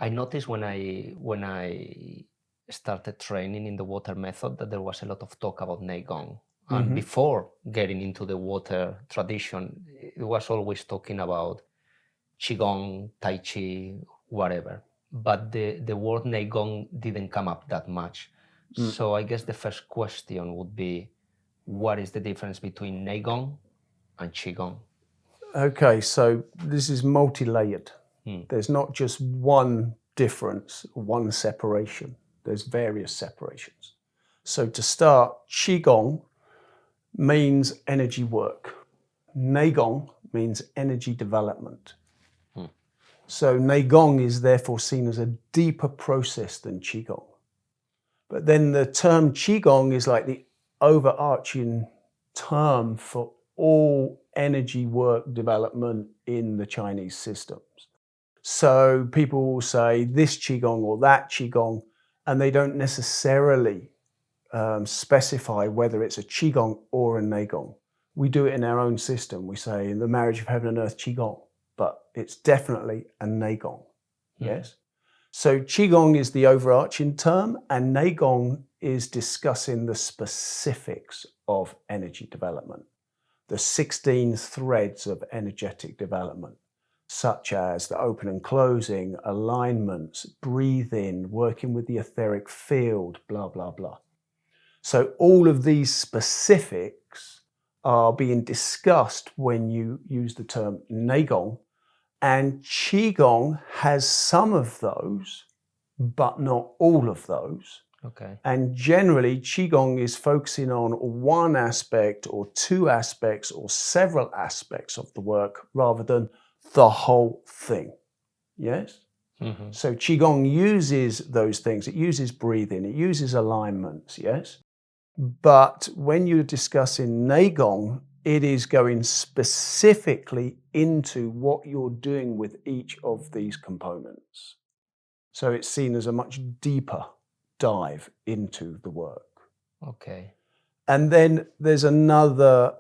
I noticed when I started training in the water method that there was a lot of talk about Neigong. And before getting into the water tradition, it was always talking about Qigong, taichi, whatever. But the word Neigong didn't come up that much. So I guess the first question would be, what is the difference between Neigong and Qigong? Okay, so this is multi-layered. There's not just one difference, one separation. There's various separations. So to start, Qigong means energy work. Neigong means energy development. So Neigong is therefore seen as a deeper process than Qigong. But then the term Qigong is like the overarching term for all energy work development in the Chinese systems. So people will say this Qigong or that Qigong, and they don't necessarily specify whether it's a Qigong or a Neigong. We do it in our own system. We say the marriage of heaven and earth Qigong, but it's definitely a Neigong. Yes. So Qigong is the overarching term, and Neigong is discussing the specifics of energy development, the 16 threads of energetic development, such as the open and closing, alignments, breathing, working with the etheric field, blah, blah, blah. So all of these specifics are being discussed when you use the term Neigong, and Qigong has some of those, but not all of those. Okay. And generally, Qigong is focusing on one aspect or two aspects or several aspects of the work rather than the whole thing. Yes? So Qigong uses those things. It uses breathing. It uses alignments. Yes? But when you're discussing Neigong, it is going specifically into what you're doing with each of these components. So it's seen as a much deeper dive into the work. Okay. And then there's another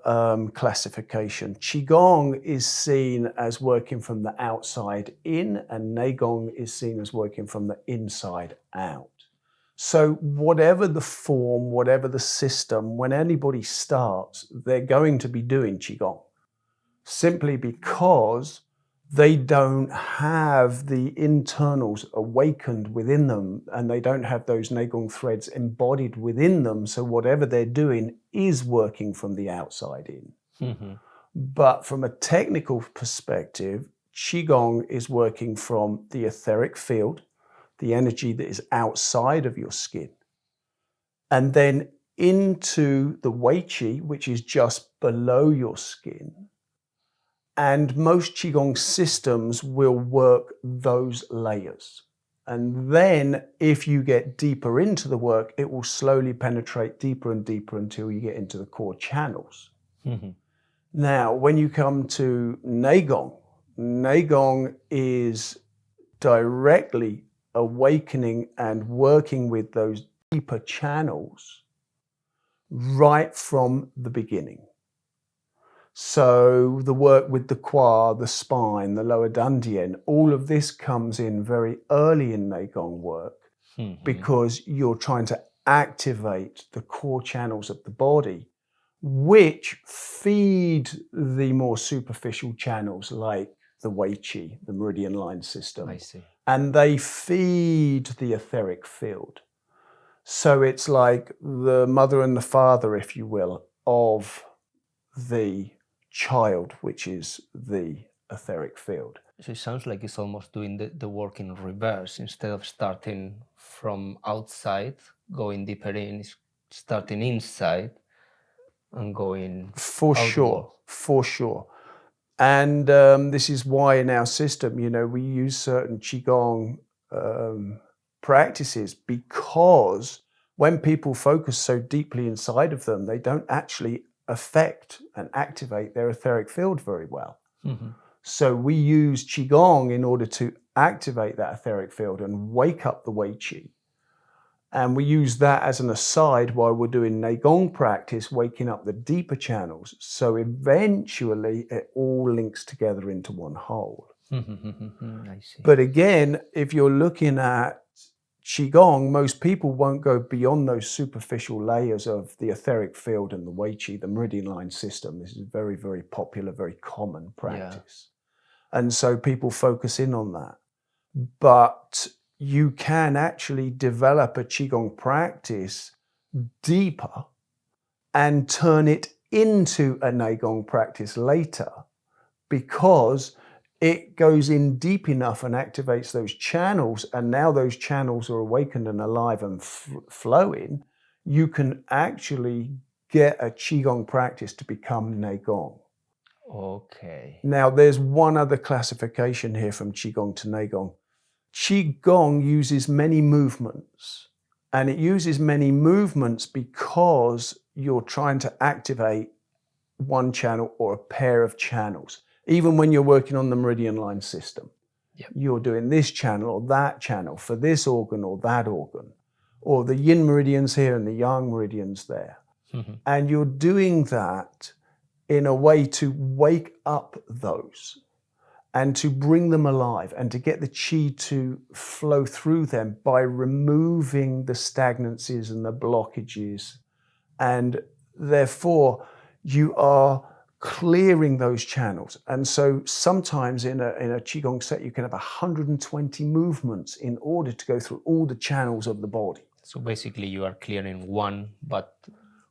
classification. Qigong is seen as working from the outside in, and Neigong is seen as working from the inside out. So whatever the form, whatever the system, when anybody starts, they're going to be doing Qigong, simply because they don't have the internals awakened within them, and they don't have those Neigong threads embodied within them. So whatever they're doing is working from the outside in. But from a technical perspective, Qigong is working from the etheric field, the energy that is outside of your skin, and then into the Wei Qi, which is just below your skin. And most Qigong systems will work those layers. And then if you get deeper into the work, it will slowly penetrate deeper and deeper until you get into the core channels. Now, when you come to Neigong, Neigong is directly awakening and working with those deeper channels right from the beginning. So the work with the Qua, the spine, the lower dantian, all of this comes in very early in Neigong work because you're trying to activate the core channels of the body, which feed the more superficial channels like the Wei Qi, the meridian line system. I see. And they feed the etheric field. So it's like the mother and the father, if you will, of the child, which is the etheric field. So it sounds like it's almost doing the work in reverse. Instead of starting from outside, going deeper in, it's starting inside and going For outward. sure. And this is why in our system, we use certain Qigong practices, because when people focus so deeply inside of them, they don't actually affect and activate their etheric field very well. So we use Qigong in order to activate that etheric field and wake up the Wei Qi. And we use that as an aside while we're doing Neigong practice, waking up the deeper channels. So eventually it all links together into one whole. I see. But again, if you're looking at Qigong, most people won't go beyond those superficial layers of the etheric field and the Wei Qi, the meridian line system. This is very, very popular, very common practice. And so people focus in on that. But you can actually develop a Qigong practice deeper and turn it into a Neigong practice later, because it goes in deep enough and activates those channels, and now those channels are awakened and alive and flowing. You can actually get a Qigong practice to become Neigong. Okay. Now, there's one other classification here from Qigong to Neigong. Qigong uses many movements, and it uses many movements because you're trying to activate one channel or a pair of channels. Even when you're working on the meridian line system, you're doing this channel or that channel for this organ or that organ, or the yin meridians here and the yang meridians there. And you're doing that in a way to wake up those and to bring them alive and to get the qi to flow through them by removing the stagnancies and the blockages. And therefore, you are clearing those channels. And so sometimes in a Qigong set, you can have 120 movements in order to go through all the channels of the body. So basically you are clearing one, but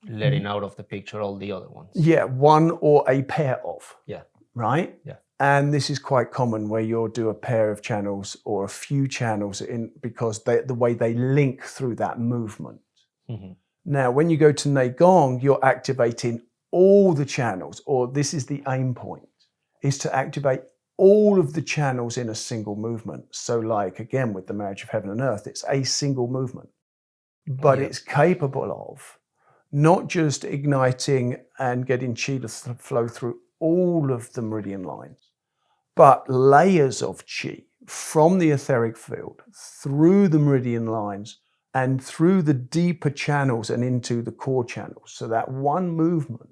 letting out of the picture all the other ones. Yeah, one or a pair of. Yeah. Right? Yeah. And this is quite common where you'll do a pair of channels or a few channels because the way they link through that movement. Now, when you go to Neigong, you're activating all the channels, or this is the aim point, is to activate all of the channels in a single movement. So like, again, with the marriage of heaven and earth, it's a single movement, but it's capable of not just igniting and getting qi to flow through all of the meridian lines, but layers of qi from the etheric field through the meridian lines and through the deeper channels and into the core channels. So that one movement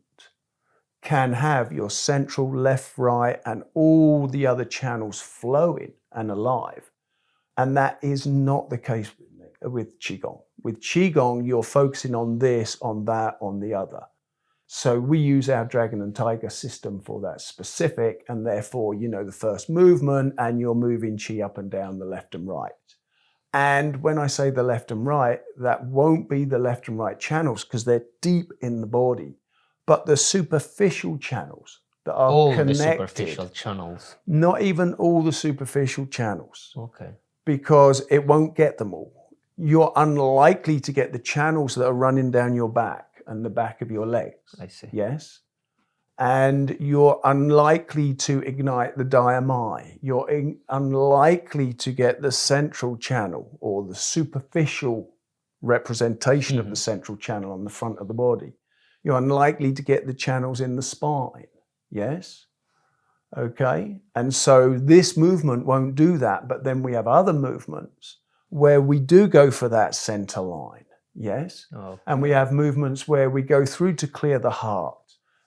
can have your central, left, right, and all the other channels flowing and alive. And that is not the case with Qigong. With Qigong, you're focusing on this, on that, on the other. So we use our dragon and tiger system for that specific, and therefore, you know, the first movement, and you're moving qi up and down the left and right. And when I say the left and right, that won't be the left and right channels because they're deep in the body, but the superficial channels that are all connected. The superficial channels. Not even all the superficial channels. Okay. Because it won't get them all. You're unlikely to get the channels that are running down your back and the back of your legs. I see. Yes. And you're unlikely to ignite the dayamai. You're unlikely to get the central channel or the superficial representation of the central channel on the front of the body. You're unlikely to get the channels in the spine. Yes. Okay. And so this movement won't do that. But then we have other movements where we do go for that center line. Yes. Okay. And we have movements where we go through to clear the heart.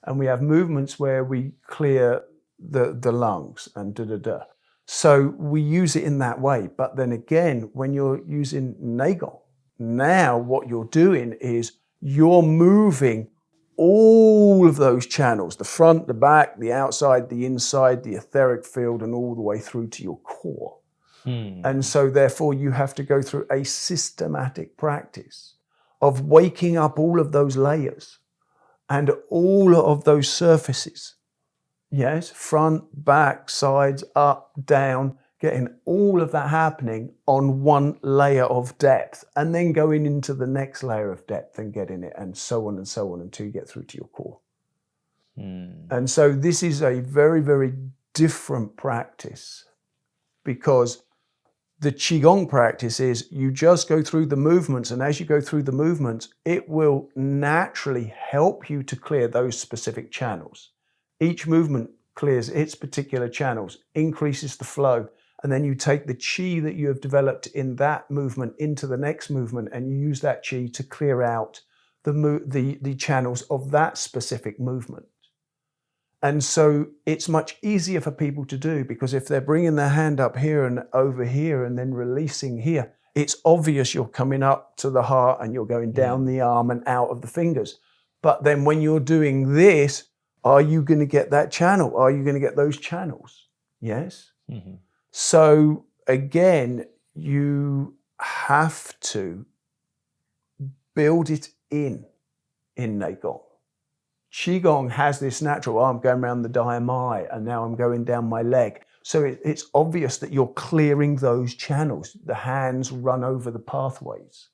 And we have movements where we clear the lungs and da-da-da. So we use it in that way. But then again, when you're using Neigong, now what you're doing is you're moving all of those channels, the front, the back, the outside, the inside, the etheric field, and all the way through to your core. And so therefore you have to go through a systematic practice of waking up all of those layers and all of those surfaces. Yes, front, back, sides, up, down, getting all of that happening on one layer of depth and then going into the next layer of depth and getting it, and so on until you get through to your core. And so this is a very, very different practice, because the Qigong practice is you just go through the movements, and as you go through the movements, it will naturally help you to clear those specific channels. Each movement clears its particular channels, increases the flow, and then you take the qi that you have developed in that movement into the next movement, and you use that qi to clear out the channels of that specific movement. And so it's much easier for people to do, because if they're bringing their hand up here and over here and then releasing here, it's obvious you're coming up to the heart and you're going down the arm and out of the fingers. But then when you're doing this, are you going to get that channel? Are you going to get those channels? Yes. Mm-hmm. So again, you have to build it in Neigong. Qigong has this natural, I'm going around the diamai and now I'm going down my leg. So it's obvious that you're clearing those channels. The hands run over the pathways.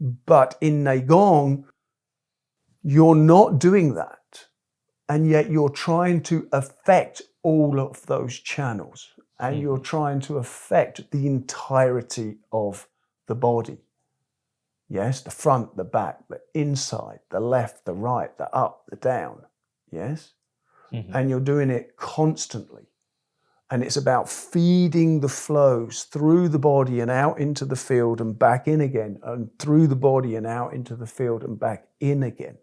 But in Neigong, you're not doing that. And yet you're trying to affect all of those channels. And you're trying to affect the entirety of the body. Yes, the front, the back, the inside, the left, the right, the up, the down. Yes? Mm-hmm. And you're doing it constantly. And it's about feeding the flows through the body and out into the field and back in again, and through the body and out into the field and back in again.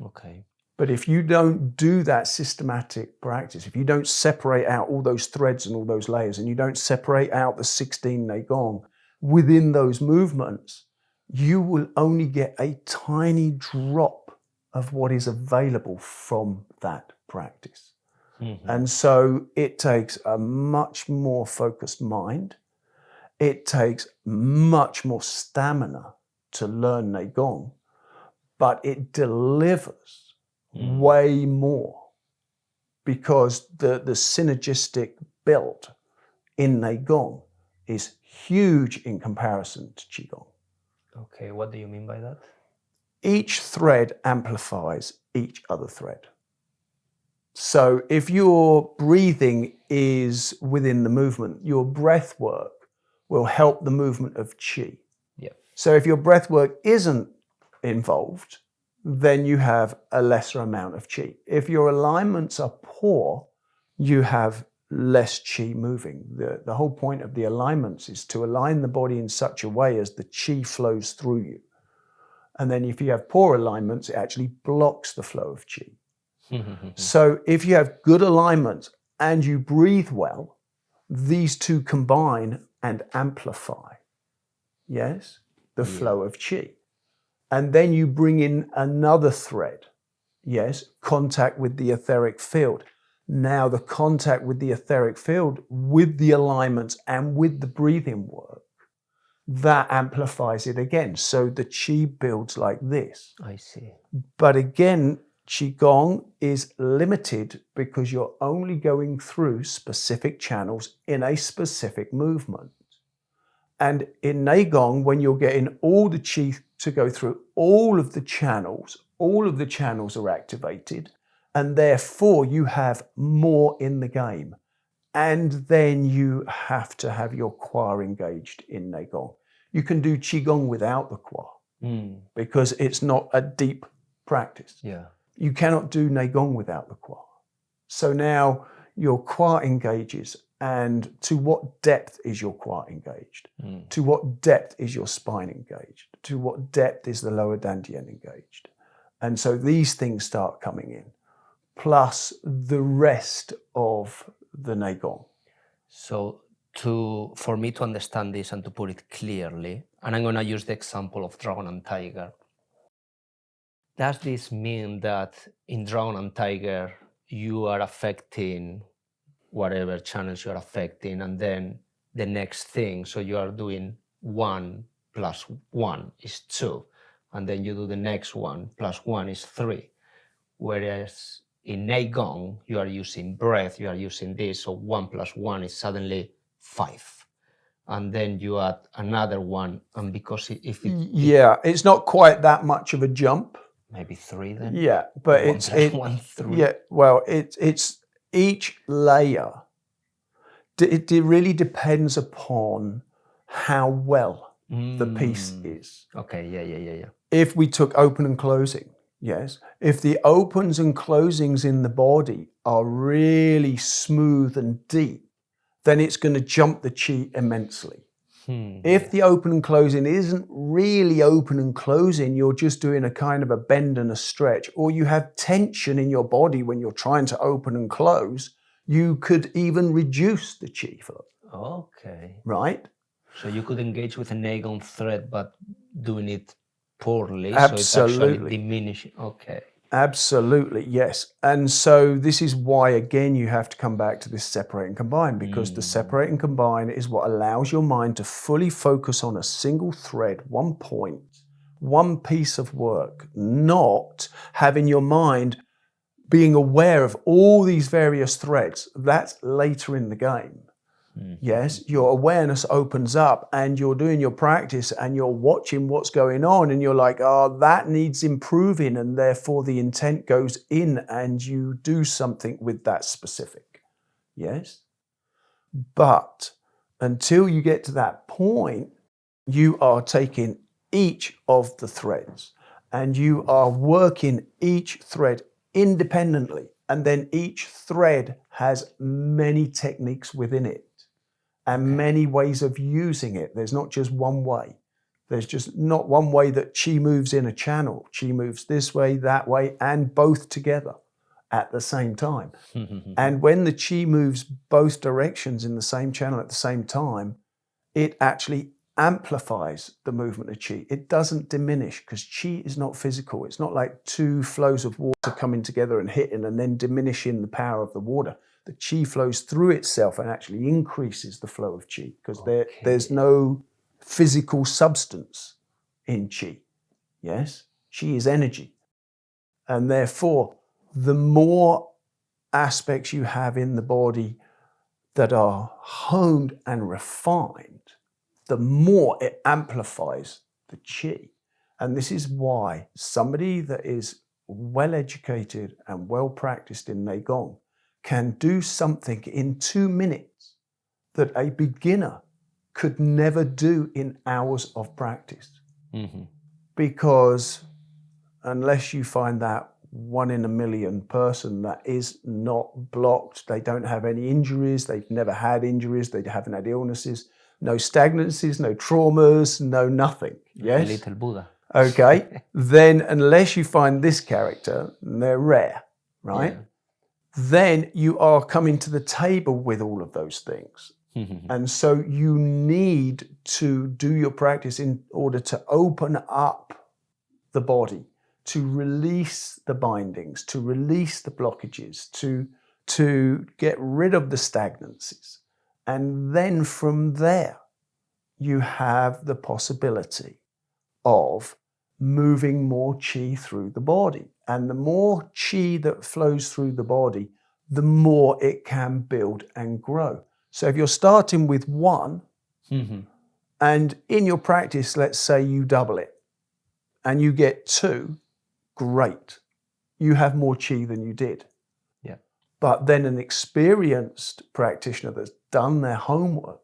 Okay. But if you don't do that systematic practice, if you don't separate out all those threads and all those layers, and you don't separate out the 16 Neigong within those movements, you will only get a tiny drop of what is available from that practice. Mm-hmm. And so it takes a much more focused mind. It takes much more stamina to learn Neigong, but it delivers way more, because the synergistic build in Neigong is huge in comparison to Qigong. Okay, what do you mean by that? Each thread amplifies each other thread. So if your breathing is within the movement, your breath work will help the movement of qi. Yeah. So if your breath work isn't involved, then you have a lesser amount of qi. If your alignments are poor, you have less qi moving. The whole point of the alignments is to align the body in such a way as the qi flows through you. And then if you have poor alignments, it actually blocks the flow of qi. So if you have good alignments and you breathe well, these two combine and amplify, yes, the flow of qi. And then you bring in another thread, yes, contact with the etheric field. Now the contact with the etheric field, with the alignments and with the breathing work, that amplifies it again. So the qi builds like this. I see. But again, Qigong is limited because you're only going through specific channels in a specific movement. And in Neigong, when you're getting all the qi to go through all of the channels are activated, and therefore you have more in the game. And then you have to have your qua engaged in Neigong. You can do Qigong without the qua because it's not a deep practice. Yeah. You cannot do Neigong without the qua. So now your qua engages, and to what depth is your qua engaged? To what depth is your spine engaged? To what depth is the lower dantian engaged? And so these things start coming in, plus the rest of the Neigong. So for me to understand this and to put it clearly, and I'm going to use the example of dragon and tiger. Does this mean that in dragon and tiger, you are affecting whatever channels you are affecting, and then the next thing, so you are doing 1 plus 1 is 2, and then you do the next one plus 1 is 3. Whereas in Neigong, you are using breath, you are using this, so 1 plus 1 is suddenly 5. And then you add another one, and because it's not quite that much of a jump. Maybe 3 then? Yeah, but 1 3. Yeah, well, it's each layer. It really depends upon how well the piece is. Okay, yeah. If we took open and closing, yes. If the opens and closings in the body are really smooth and deep, then it's going to jump the qi immensely. If the open and closing isn't really open and closing, you're just doing a kind of a bend and a stretch, or you have tension in your body when you're trying to open and close, you could even reduce the chi flow. Okay. Right? So you could engage with a Neigong thread, but doing it poorly, Absolutely. so it's actually diminishing. Okay. Absolutely, yes. And so this is why, again, you have to come back to this separate and combine, because the separate and combine is what allows your mind to fully focus on a single thread, one point, one piece of work, not having your mind being aware of all these various threads. That's later in the game. Yes, your awareness opens up and you're doing your practice and you're watching what's going on and you're like, oh, that needs improving, and therefore the intent goes in and you do something with that specific. Yes. But until you get to that point, you are taking each of the threads and you are working each thread independently, and then each thread has many techniques within it. And many ways of using it. There's not just one way. There's just not one way that chi moves in a channel. Chi moves this way, that way, and both together at the same time. And when the chi moves both directions in the same channel at the same time, it actually amplifies the movement of chi. It doesn't diminish, because chi is not physical. It's not like two flows of water coming together and hitting and then diminishing the power of the water. The chi flows through itself and actually increases the flow of chi, because there's no physical substance in chi. Yes? Chi is energy. And therefore, the more aspects you have in the body that are honed and refined, the more it amplifies the chi. And this is why somebody that is well educated and well practiced in Neigong can do something in 2 minutes that a beginner could never do in hours of practice. Because unless you find that 1 in a million person that is not blocked, they don't have any injuries, they've never had injuries, they haven't had illnesses, no stagnancies, no traumas, no nothing. Yes? A little Buddha. Okay. Then unless you find this character, they're rare, right? Yeah. Then you are coming to the table with all of those things. And so you need to do your practice in order to open up the body, to release the bindings, to release the blockages, to get rid of the stagnancies. And then from there, you have the possibility of moving more chi through the body. And the more chi that flows through the body, the more it can build and grow. So if you're starting with 1, and in your practice, let's say you double it, and you get 2, great. You have more chi than you did. Yeah. But then an experienced practitioner that's done their homework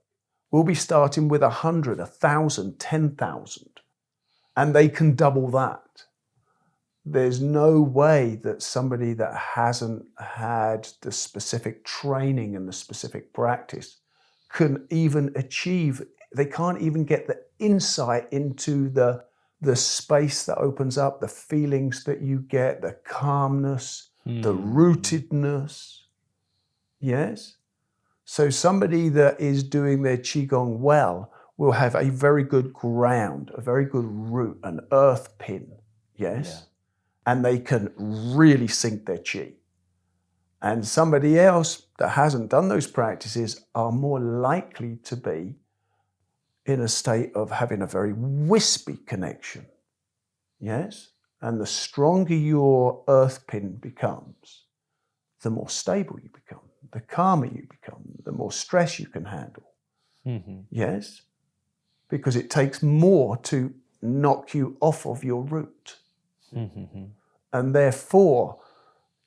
will be starting with 100, 1,000, 10,000, and they can double that. There's no way that somebody that hasn't had the specific training and the specific practice can even achieve, they can't even get the insight into the space that opens up, the feelings that you get, the calmness, the rootedness. Yes? So somebody that is doing their Qigong well will have a very good ground, a very good root, an earth pin. Yes? Yeah. And they can really sink their chi. And somebody else that hasn't done those practices are more likely to be in a state of having a very wispy connection. Yes? And the stronger your earth pin becomes, the more stable you become, the calmer you become, the more stress you can handle. Yes? Because it takes more to knock you off of your root. And therefore,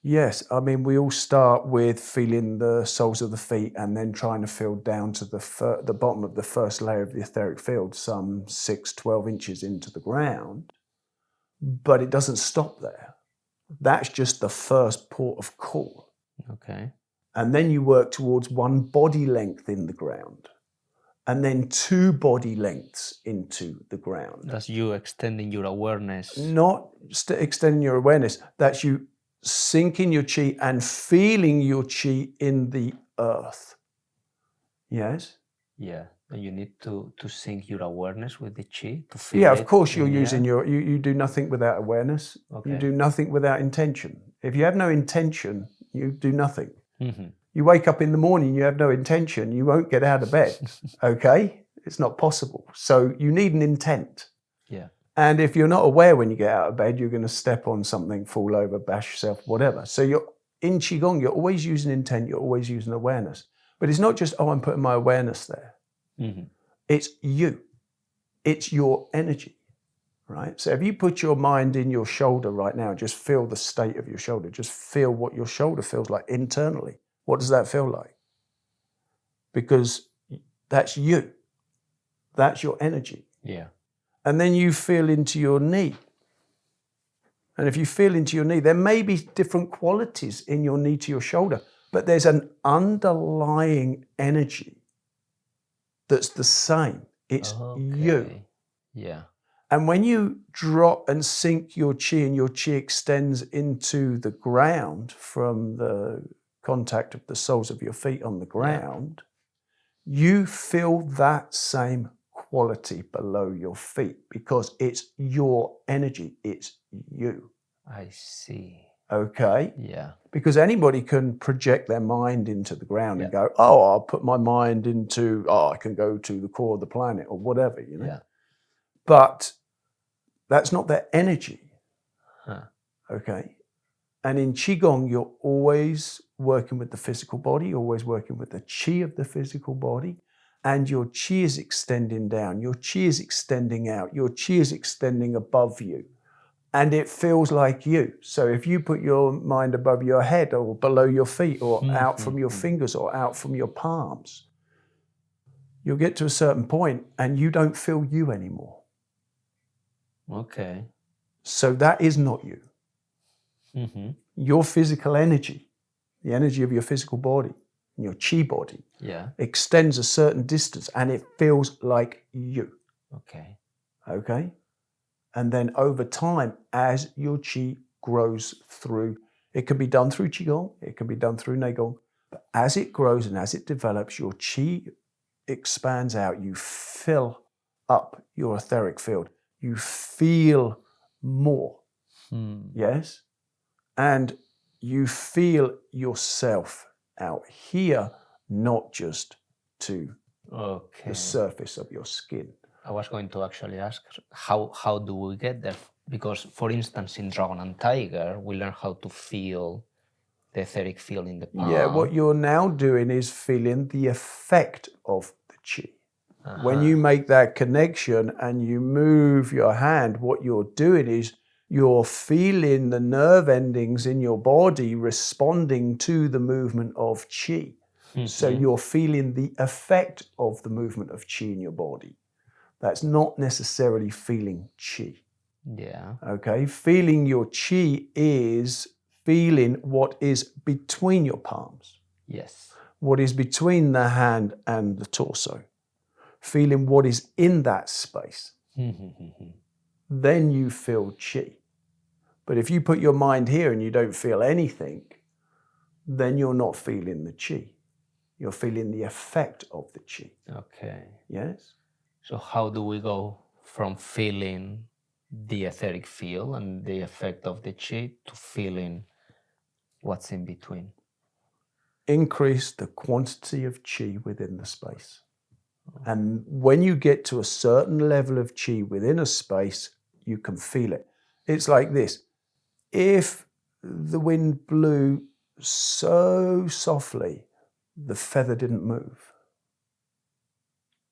yes, I mean, we all start with feeling the soles of the feet and then trying to feel down to the bottom of the first layer of the etheric field, some 6-12 inches into the ground. But it doesn't stop there. That's just the first port of call. Okay. And then you work towards one body length in the ground. and then 2 body lengths into the ground. That's you extending your awareness. Not extending your awareness. That's you sinking your chi and feeling your chi in the earth. Yes? Yeah. And you need to sync your awareness with the chi to feel Yeah, it of course you're in the using air. you do nothing without awareness. Okay. You do nothing without intention. If you have no intention, you do nothing. Mm-hmm. You wake up in the morning, you have no intention, you won't get out of bed. Okay? It's not possible. So you need an intent. Yeah. And if you're not aware when you get out of bed, you're going to step on something, fall over, bash yourself, whatever. So you're in Qigong, you're always using intent, you're always using awareness. But it's not just, oh, I'm putting my awareness there. Mm-hmm. It's you. It's your energy, right? So if you put your mind in your shoulder right now, just feel the state of your shoulder. Just feel what your shoulder feels like internally. What does that feel like? Because that's you. That's your energy. Yeah. And then you feel into your knee. And if you feel into your knee, there may be different qualities in your knee to your shoulder, but there's an underlying energy that's the same. It's you. Yeah. And when you drop and sink your chi and your chi extends into the ground from the contact of the soles of your feet on the ground, you feel that same quality below your feet because it's your energy. It's you. I see. Okay? Yeah. Because anybody can project their mind into the ground and go, oh, I'll put my mind into, I can go to the core of the planet or whatever, you know? Yeah. But that's not their energy. Huh. Okay? And in Qigong, you're always working with the physical body, you're always working with the chi of the physical body, and your chi is extending down, your chi is extending out, your chi is extending above you. And it feels like you. So if you put your mind above your head or below your feet or out from your fingers or out from your palms, you'll get to a certain point and you don't feel you anymore. Okay. So that is not you. Mm-hmm. Your physical energy, the energy of your physical body, your chi body, extends a certain distance and it feels like you. Okay. Okay? And then over time, as your chi grows through, it can be done through Qigong, it can be done through Neigong, but as it grows and as it develops, your chi expands out, you fill up your etheric field, you feel more, yes? And you feel yourself out here, not just to the surface of your skin. I was going to actually ask, how do we get there? Because, for instance, in Dragon and Tiger, we learn how to feel the etheric field in the palm. Yeah, what you're now doing is feeling the effect of the chi. When you make that connection and you move your hand, what you're doing is you're feeling the nerve endings in your body responding to the movement of chi. So you're feeling the effect of the movement of chi in your body. That's not necessarily feeling chi. Yeah. Okay? Feeling your chi is feeling what is between your palms. Yes. What is between the hand and the torso. Feeling what is in that space. Then you feel chi. But if you put your mind here and you don't feel anything, then you're not feeling the chi. You're feeling the effect of the chi. Okay. Yes? So how do we go from feeling the etheric field and the effect of the chi to feeling what's in between? Increase the quantity of chi within the space. And when you get to a certain level of chi within a space, you can feel it. It's like this. If the wind blew so softly, the feather didn't move,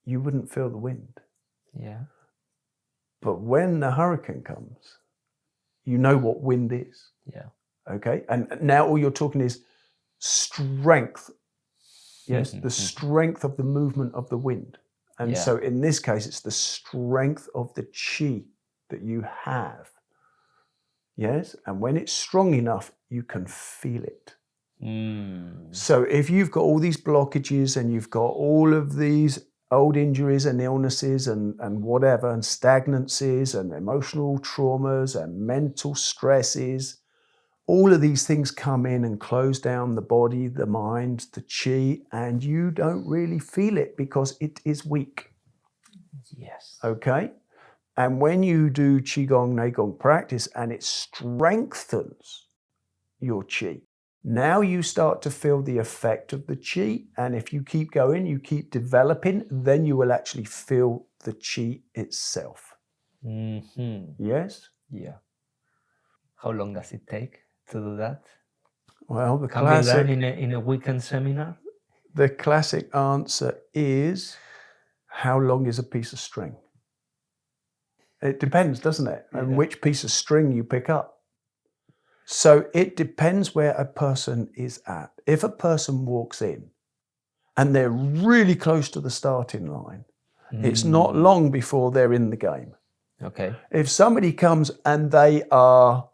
you wouldn't feel the wind. Yeah. But when the hurricane comes, you know what wind is. Yeah. Okay? And now all you're talking is strength. Yes? The strength of the movement of the wind. And so in this case, it's the strength of the chi that you have. Yes? And when it's strong enough, you can feel it. So if you've got all these blockages and you've got all of these old injuries and illnesses and whatever, and stagnancies and emotional traumas and mental stresses. All of these things come in and close down the body, the mind, the chi, and you don't really feel it because it is weak. Yes. Okay? And when you do Qigong, Neigong practice and it strengthens your chi, now you start to feel the effect of the chi. And if you keep going, you keep developing, then you will actually feel the chi itself. Mm-hmm. Yes? Yeah. How long does it take to do that? Well, the Can be learned in a weekend seminar? The classic answer is, how long is a piece of string? It depends, doesn't it? Yeah. And which piece of string you pick up. So it depends where a person is at. If a person walks in and they're really close to the starting line, it's not long before they're in the game. Okay. If somebody comes and they are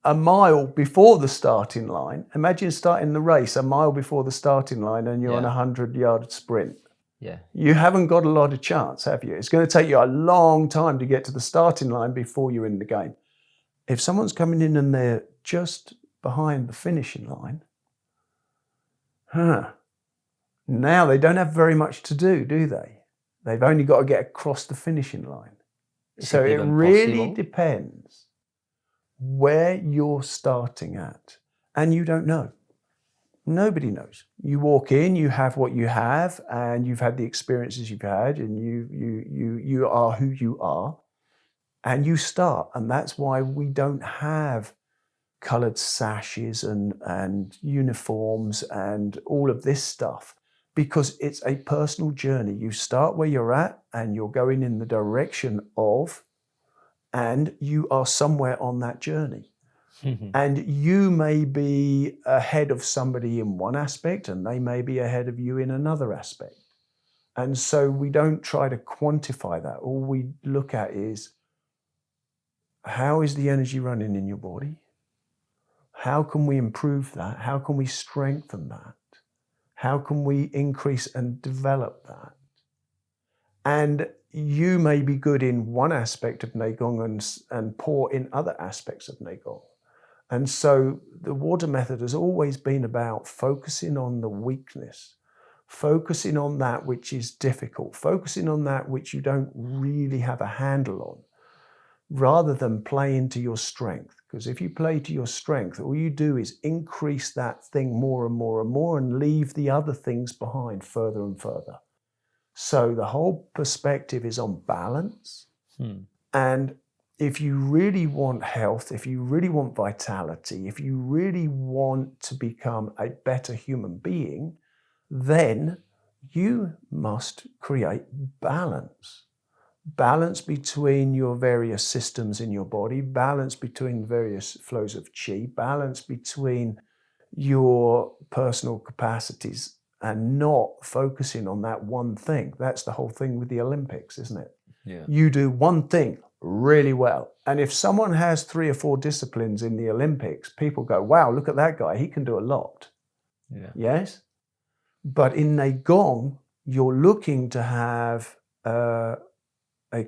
a mile before the starting line, imagine starting the race a mile before the starting line and you're on a 100-yard sprint. Yeah. You haven't got a lot of chance, have you? It's going to take you a long time to get to the starting line before you're in the game. If someone's coming in and they're just behind the finishing line, now they don't have very much to do they? They've only got to get across the finishing line. So it really depends where you're starting at. And you don't know. Nobody knows. You walk in, you have what you have, and you've had the experiences you've had, and you are who you are, and you start. And that's why we don't have colored sashes and uniforms and all of this stuff, because it's a personal journey. You start where you're at and you're going in the direction of, and you are somewhere on that journey. And you may be ahead of somebody in one aspect and they may be ahead of you in another aspect. And so we don't try to quantify that. All we look at is, how is the energy running in your body? How can we improve that? How can we strengthen that? How can we increase and develop that? And you may be good in one aspect of Neigong and poor in other aspects of Neigong. And so the water method has always been about focusing on the weakness, focusing on that which is difficult, focusing on that which you don't really have a handle on, rather than play into your strength. Because if you play to your strength, all you do is increase that thing more and more and more and leave the other things behind further and further. So the whole perspective is on balance. And if you really want health, if you really want vitality, if you really want to become a better human being, then you must create balance. Balance between your various systems in your body, balance between various flows of chi, balance between your personal capacities, and not focusing on that one thing. That's the whole thing with the Olympics, isn't it? Yeah. You do one thing really well. And if someone has 3 or 4 disciplines in the Olympics, people go, wow, look at that guy. He can do a lot. Yeah. Yes? But in Neigong, you're looking to have a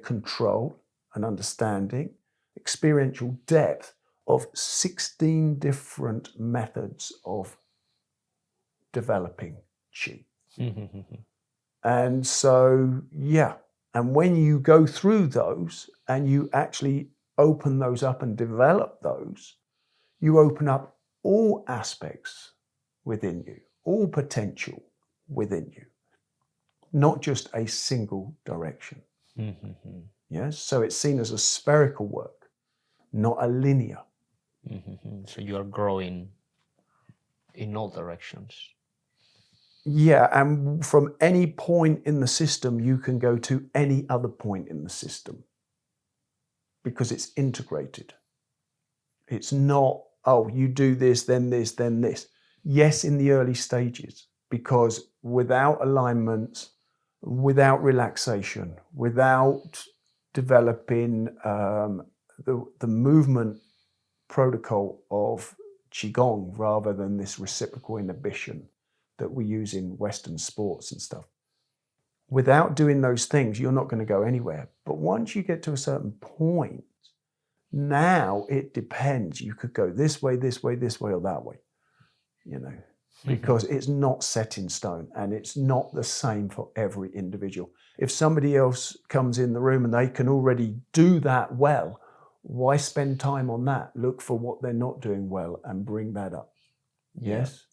control, an understanding, experiential depth of 16 different methods of developing chi. And so, yeah. And when you go through those and you actually open those up and develop those, you open up all aspects within you, all potential within you, not just a single direction. Yes, so it's seen as a spherical work, not a linear. So you are growing in all directions. Yeah, and from any point in the system, you can go to any other point in the system because it's integrated. It's not, oh, you do this, then this, then this. Yes, in the early stages, because without alignments, without relaxation, without developing the movement protocol of Qigong rather than this reciprocal inhibition that we use in Western sports and stuff, without doing those things, you're not going to go anywhere. But once you get to a certain point, now it depends. You could go this way, this way, this way, or that way, because it's not set in stone and it's not the same for every individual. If somebody else comes in the room and they can already do that well, why spend time on that? Look for what they're not doing well and bring that up. Yes?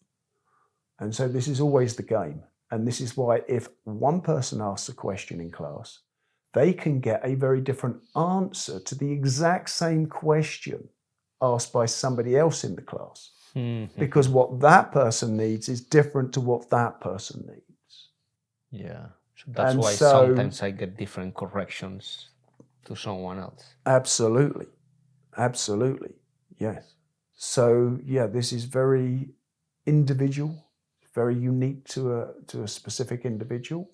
And so this is always the game. And this is why if one person asks a question in class, they can get a very different answer to the exact same question asked by somebody else in the class. Because what that person needs is different to what that person needs. Yeah. So that's why sometimes I get different corrections to someone else. Absolutely. Absolutely. Yes. So yeah, this is very individual, very unique to a specific individual,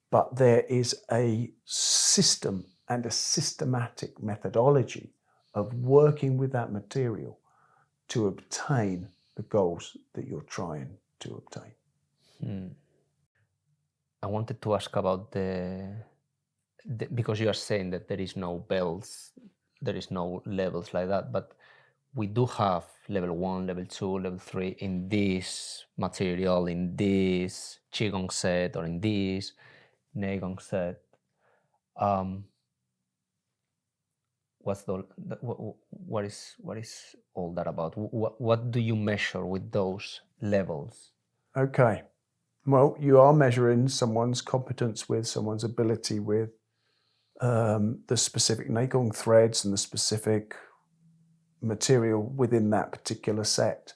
but there is a system and a systematic methodology of working with that material to obtain the goals that you're trying to obtain. I wanted to ask about because you are saying that there is no belts, there is no levels like that, but we do have level 1, level 2, level 3 in this material, in this Qigong set, or in this Neigong set. What is all that about? What do you measure with those levels? Okay. Well, you are measuring someone's competence with, someone's ability with the specific Neigong threads and the specific material within that particular set.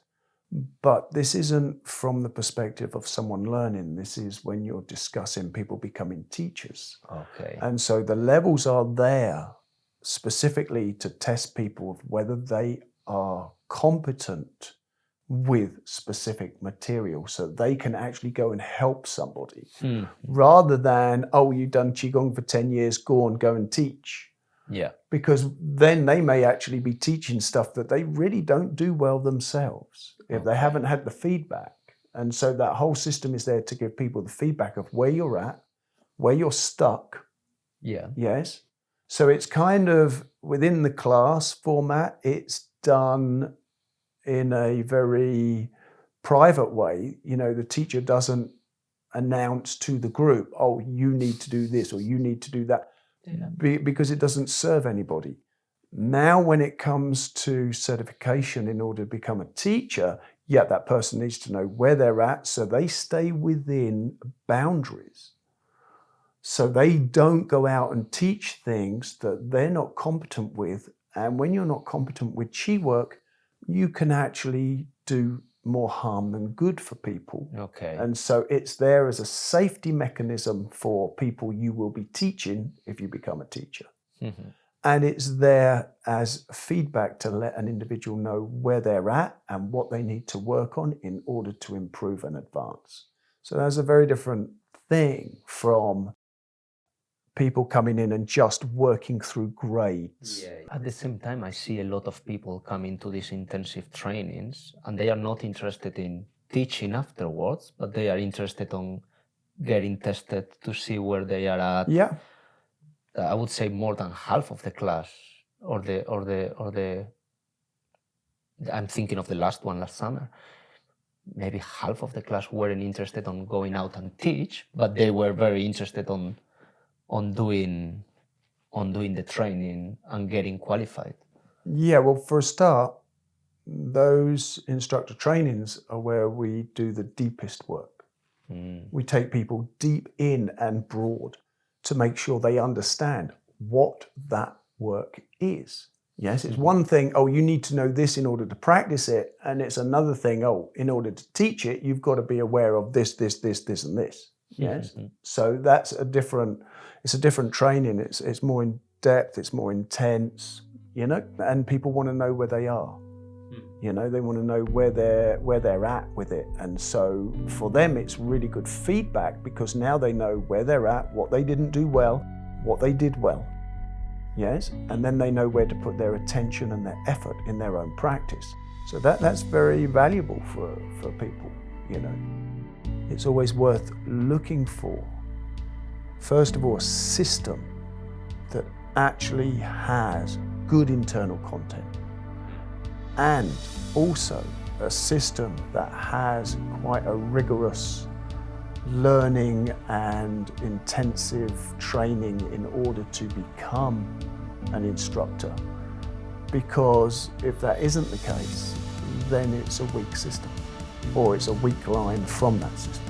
But this isn't from the perspective of someone learning. This is when you're discussing people becoming teachers. Okay. And so the levels are there specifically to test people of whether they are competent with specific material so they can actually go and help somebody rather than, oh, you've done Qigong for 10 years, go and teach. Yeah. Because then they may actually be teaching stuff that they really don't do well themselves if they haven't had the feedback. And so that whole system is there to give people the feedback of where you're at, where you're stuck. Yeah. Yes. So it's kind of within the class format, it's done in a very private way. The teacher doesn't announce to the group, oh, you need to do this or you need to do that, because it doesn't serve anybody. Now, when it comes to certification in order to become a teacher, that person needs to know where they're at so they stay within boundaries. So they don't go out and teach things that they're not competent with. And when you're not competent with Qi work, you can actually do more harm than good for people. Okay. And so it's there as a safety mechanism for people you will be teaching if you become a teacher. Mm-hmm. And it's there as feedback to let an individual know where they're at and what they need to work on in order to improve and advance. So that's a very different thing from people coming in and just working through grades. Yeah. At the same time, I see a lot of people coming to these intensive trainings and they are not interested in teaching afterwards, but they are interested in getting tested to see where they are at. Yeah. I would say more than half of the class or the I'm thinking of the last one last summer. Maybe half of the class weren't interested on going out and teach, but they were very interested on doing the training and getting qualified. Yeah, well, for a start, those instructor trainings are where we do the deepest work. We take people deep in and broad to make sure they understand what that work is. Yes, it's one thing, oh, you need to know this in order to practice it. And it's another thing, oh, in order to teach it, you've got to be aware of this, and this. Yes. So that's a different training. It's more in depth, it's more intense, and people want to know where they are. They want to know where they're at with it. And so for them, it's really good feedback because now they know where they're at, what they didn't do well, what they did well. Yes. And then they know where to put their attention and their effort in their own practice. So that's very valuable for people, It's always worth looking for first of all, a system that actually has good internal content, and also a system that has quite a rigorous learning and intensive training in order to become an instructor. Because if that isn't the case, then it's a weak system, or it's a weak line from that system.